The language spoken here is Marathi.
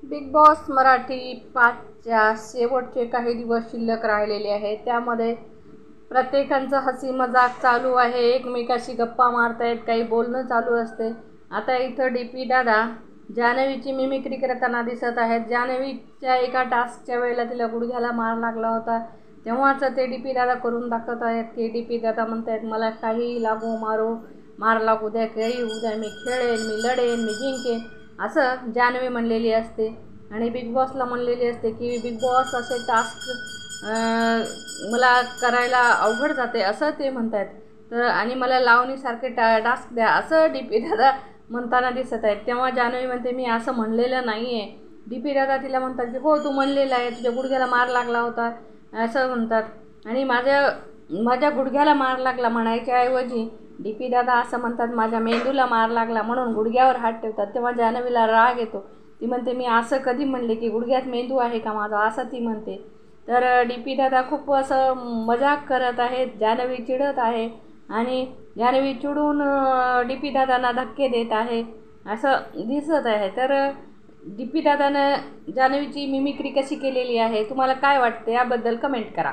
बिग बॉस मराठी 5च्या शेवटचे काही दिवस शिल्लक राहिलेले आहेत. त्यामध्ये प्रत्येकाचं हसी मजाक चालू आहे, एकमेकाशी गप्पा मारतायत, काही बोलणं चालू असते. आता इथं डी.पी. दादा जान्हवीची मिमिक्री करताना दिसत आहेत. जान्हवीच्या एका टास्कच्या वेळेला तिला गुडघ्याला मार लागला होता, तेव्हाच ते डी.पी. दादा करून दाखवत आहेत की डी.पी. दादा म्हणत आहेत, मला काहीही लागो मारो, मार लागू द्या, काही होऊ द्या, मी खेळेन, मी लढेन, मी जिंकेन, असं जान्हवी म्हणलेली असते. आणि बिग बॉसला म्हणलेली असते की बिग बॉस असे टास्क मला करायला अवघड जाते असं ते म्हणत आहेत. तर आणि मला लावणीसारखे टास्क द्या असं डी.पी. दादा म्हणताना दिसत आहेत. तेव्हा जान्हवी म्हणते, मी असं म्हणलेलं नाही आहे. डी.पी. दादा तिला म्हणतात की हो, तू म्हणलेलं आहे, तुझ्या गुडघ्याला मार लागला होता असं म्हणतात. आणि माझ्या गुडघ्याला मार लागला म्हणायच्या ऐवजी डी.पी. दादा असं म्हणतात, माझ्या मेंदूला मार लागला म्हणून गुडघ्यावर हात ठेवतात. तेव्हा जान्हवीला राग येतो. ती म्हणते, मी असं कधी म्हणले की गुडघ्यात मेंदू आहे का माझा, असं ती म्हणते. तर डी.पी. दादा खूप असं मजाक करत आहेत. जान्हवी चिडत आहे आणि जान्हवी चिडून डी.पी. दादांना धक्के देत आहे असं दिसत आहे. तर डी.पी. दादानं जान्हवीची मिमिक्री कशी केलेली आहे, तुम्हाला काय वाटते याबद्दल कमेंट करा.